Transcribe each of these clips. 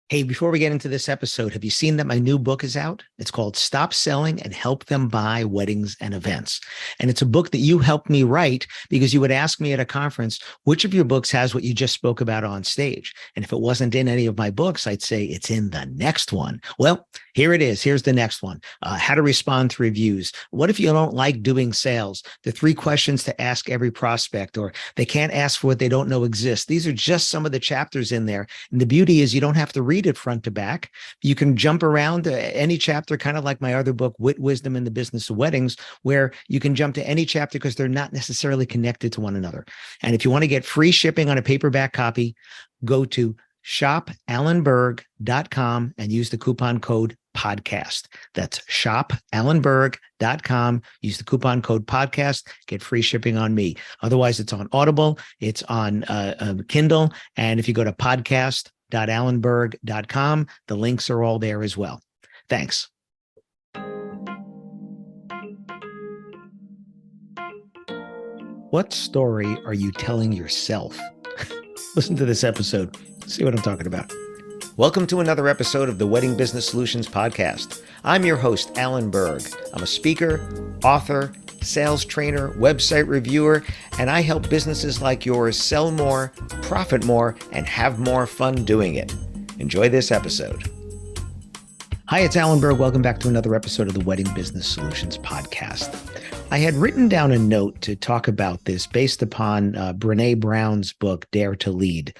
Hey, before we get into this episode, have you seen that my new book is out? It's called Stop Selling and Help Them Buy Weddings and Events. And it's a book that you helped me write because you would ask me at a conference, which of your books has what you just spoke about on stage? And if it wasn't in any of my books, I'd say it's in the next one. Well, here it is. Here's the next one. How to respond to reviews. What if you don't like doing sales? The 3 questions to ask every prospect, or they can't ask for what they don't know exists. These are just some of the chapters in there. And the beauty is you don't have to read it front to back. You can jump around to any chapter, kind of like my other book, Wit, Wisdom, and the Business of Weddings, where you can jump to any chapter because they're not necessarily connected to one another. And if you want to get free shipping on a paperback copy, go to shopalanberg.com and use the coupon code podcast. That's shopalanberg.com. Use the coupon code podcast. Get free shipping on me. Otherwise, it's on Audible. It's on Kindle. And if you go to podcast.allenberg.com, the links are all there as well. Thanks. What story are you telling yourself? Listen to this episode. See what I'm talking about. Welcome to another episode of the Wedding Business Solutions Podcast. I'm your host, Allen Berg. I'm a speaker, author, sales trainer, website reviewer, and I help businesses like yours sell more, profit more, and have more fun doing it. Enjoy this episode. Hi, it's Allen Berg. Welcome back to another episode of the Wedding Business Solutions Podcast. I had written down a note to talk about this based upon Brené Brown's book, Dare to Lead,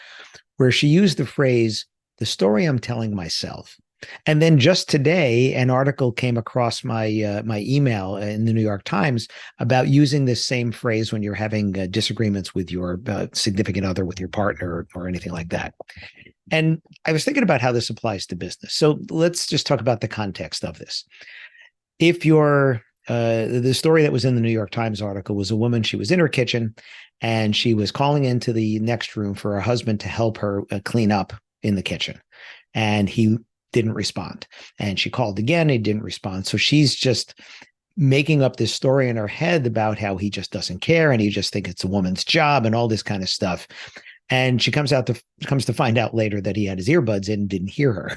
where she used the phrase, the story I'm telling myself. And then just today, an article came across my my email in the New York Times about using this same phrase when you're having disagreements with your significant other, with your partner, or anything like that. And I was thinking about how this applies to business. So let's just talk about the context of this. If you're the story that was in the New York Times article was a woman, she was in her kitchen and she was calling into the next room for her husband to help her clean up in the kitchen. And he didn't respond. And she called again, he didn't respond. So she's just making up this story in her head about how he just doesn't care and he just thinks it's a woman's job and all this kind of stuff. And she comes to find out later that he had his earbuds in and didn't hear her.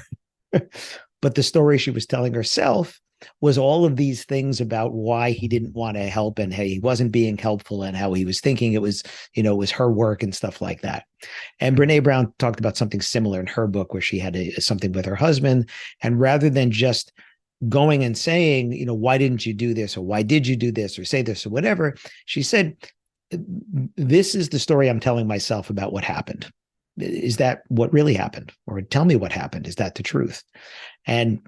But the story she was telling herself was all of these things about why he didn't want to help and how he wasn't being helpful and how he was thinking it was her work and stuff like that. And Brené Brown talked about something similar in her book where she had something with her husband. And rather than just going and saying, why didn't you do this? Or why did you do this? Or say this or whatever, she said, this is the story I'm telling myself about what happened. Is that what really happened? Or tell me what happened. Is that the truth? And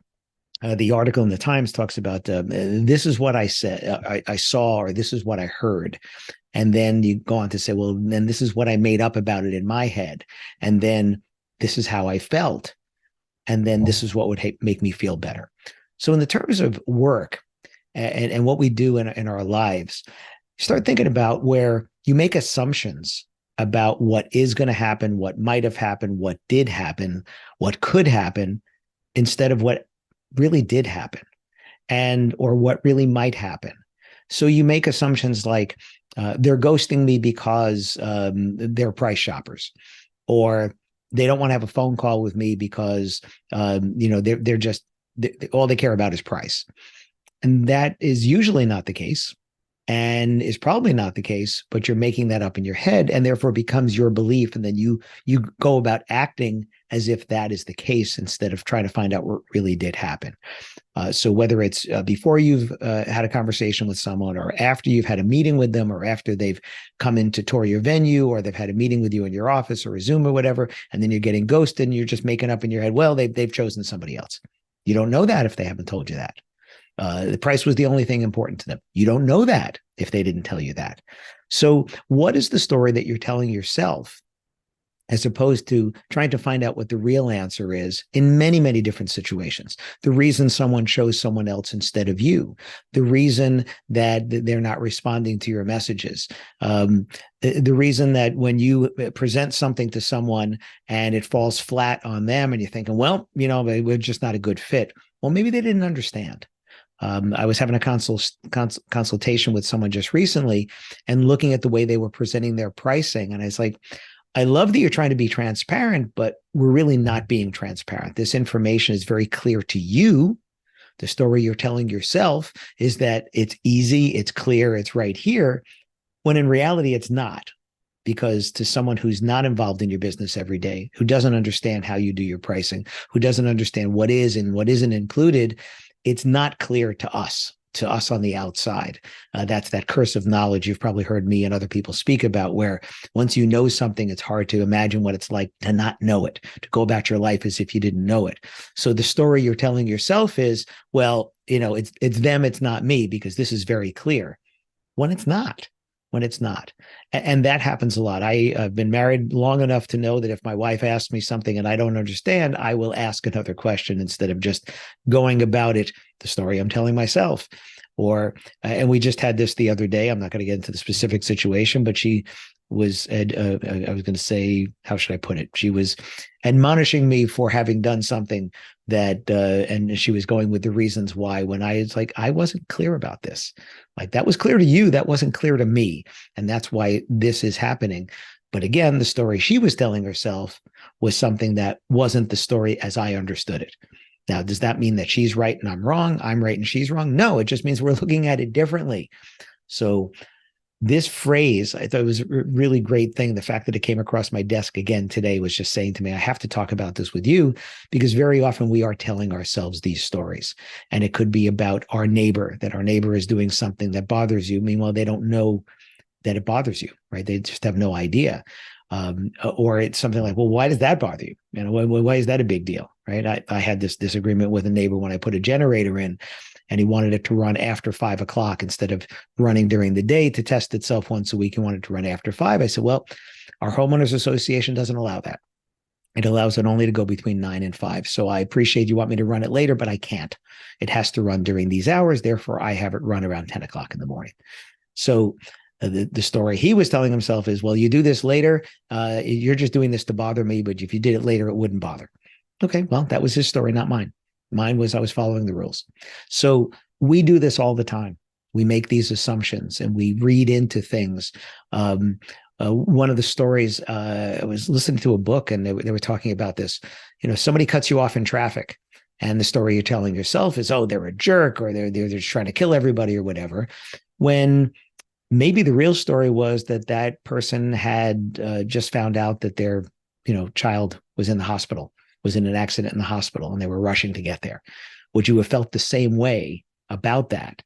the article in the Times talks about this is what I said, I saw, or this is what I heard. And then you go on to say, well, then this is what I made up about it in my head. And then this is how I felt. And then this is what would make me feel better. So in the terms of work and what we do in our lives, start thinking about where you make assumptions about what is going to happen, what might have happened, what did happen, what could happen, instead of what really did happen or what really might happen. So you make assumptions like they're ghosting me because they're price shoppers, or they don't want to have a phone call with me because they're just all they care about is price. And that is usually not the case, and is probably not the case, but you're making that up in your head and therefore becomes your belief. And then you go about acting as if that is the case instead of trying to find out what really did happen. So whether it's before you've had a conversation with someone, or after you've had a meeting with them, or after they've come in to tour your venue, or they've had a meeting with you in your office or a Zoom or whatever, and then you're getting ghosted and you're just making up in your head, well, they've chosen somebody else. You don't know that if they haven't told you that. The price was the only thing important to them. You don't know that if they didn't tell you that. So what is the story that you're telling yourself, as opposed to trying to find out what the real answer is in many, many different situations? The reason someone chose someone else instead of you, the reason that they're not responding to your messages, the reason that when you present something to someone and it falls flat on them and you're thinking, well, we're just not a good fit. Well, maybe they didn't understand. I was having a consultation with someone just recently and looking at the way they were presenting their pricing. And I was like, I love that you're trying to be transparent, but we're really not being transparent. This information is very clear to you. The story you're telling yourself is that it's easy, it's clear, it's right here, when in reality, it's not. Because to someone who's not involved in your business every day, who doesn't understand how you do your pricing, who doesn't understand what is and what isn't included, it's not clear to us on the outside. That's that curse of knowledge you've probably heard me and other people speak about, where once you know something, it's hard to imagine what it's like to not know it, to go about your life as if you didn't know it. So the story you're telling yourself is, well, it's them, it's not me, because this is very clear, when it's not. And that happens a lot. I've been married long enough to know that if my wife asks me something and I don't understand, I will ask another question instead of just going about it the story I'm telling myself. And we just had this the other day. I'm not going to get into the specific situation, but she was, I was going to say, how should I put it? She was admonishing me for having done something that, and she was going with the reasons why, when I was like, I wasn't clear about this. Like, that was clear to you, that wasn't clear to me. And that's why this is happening. But again, the story she was telling herself was something that wasn't the story as I understood it. Now, does that mean that she's right and I'm wrong? I'm right and she's wrong? No, it just means we're looking at it differently. So this phrase, I thought it was a really great thing. The fact that it came across my desk again today was just saying to me, I have to talk about this with you, because very often we are telling ourselves these stories. And it could be about our neighbor, that our neighbor is doing something that bothers you. Meanwhile, they don't know that it bothers you, right? They just have no idea. Or it's something like, well, why does that bother you? Why is that a big deal, right? I had this disagreement with a neighbor when I put a generator in, and he wanted it to run after 5 o'clock instead of running during the day to test itself once a week. He wanted to run after 5. I said, well, our homeowners association doesn't allow that. It allows it only to go between 9 and 5. So I appreciate you want me to run it later, but I can't. It has to run during these hours. Therefore, I have it run around 10 o'clock in the morning. So the story he was telling himself is, well, you do this later. You're just doing this to bother me. But if you did it later, it wouldn't bother. Okay, well, that was his story, not mine. Mine was I was following the rules. So we do this all the time. We make these assumptions and we read into things. One of the stories, I was listening to a book and they were talking about this. Somebody cuts you off in traffic, and the story you're telling yourself is, oh, they're a jerk, or they're just trying to kill everybody or whatever. When maybe the real story was that person had just found out that their child was in the hospital, was in an accident in the hospital, and they were rushing to get there. Would you have felt the same way about that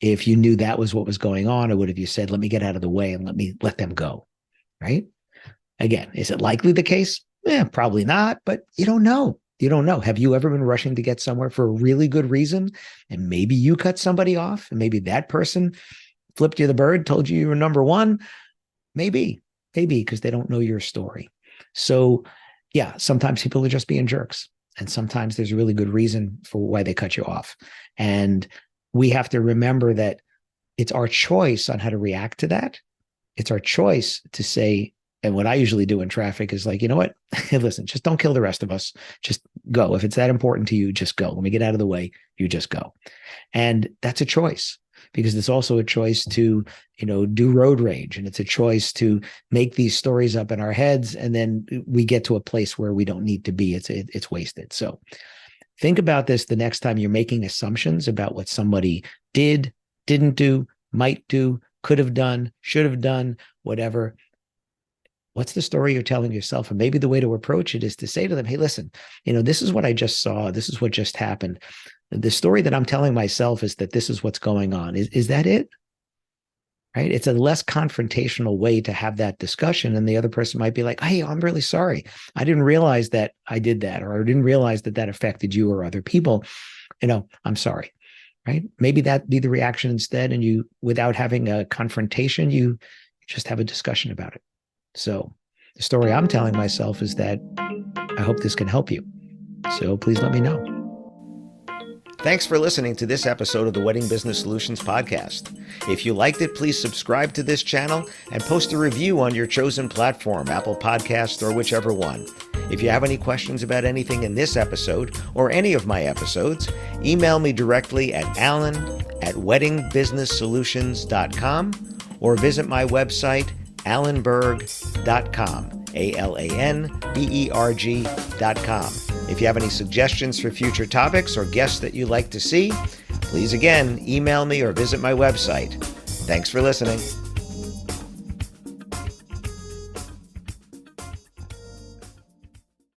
if you knew that was what was going on? Or would have you said, let me get out of the way and let them go, right? Again, is it likely the case? Probably not, but you don't know. You don't know. Have you ever been rushing to get somewhere for a really good reason? And maybe you cut somebody off, and maybe that person flipped you the bird, told you were number one. Maybe because they don't know your story. So yeah, sometimes people are just being jerks, and sometimes there's a really good reason for why they cut you off. And we have to remember that it's our choice on how to react to that. It's our choice to say, and what I usually do in traffic is like, you know what? Listen, just don't kill the rest of us. Just go. If it's that important to you, just go. Let me get out of the way. You just go. And that's a choice, because it's also a choice to, do road rage. And it's a choice to make these stories up in our heads. And then we get to a place where we don't need to be. It's wasted. So think about this the next time you're making assumptions about what somebody did, didn't do, might do, could have done, should have done, whatever. What's the story you're telling yourself? And maybe the way to approach it is to say to them, hey, listen, this is what I just saw. This is what just happened. The story that I'm telling myself is that this is what's going on. Is that it? Right? It's a less confrontational way to have that discussion. And the other person might be like, hey, I'm really sorry. I didn't realize that I did that, or I didn't realize that affected you or other people. I'm sorry. Right? Maybe that be the reaction instead. And you, without having a confrontation, you just have a discussion about it. So the story I'm telling myself is that I hope this can help you. So please let me know. Thanks for listening to this episode of the Wedding Business Solutions podcast. If you liked it, please subscribe to this channel and post a review on your chosen platform, Apple Podcasts or whichever one. If you have any questions about anything in this episode or any of my episodes, email me directly at alan@weddingbusinesssolutions.com or visit my website, alanberg.com, AlanBerg.com. If you have any suggestions for future topics or guests that you'd like to see, please again email me or visit my website. Thanks for listening.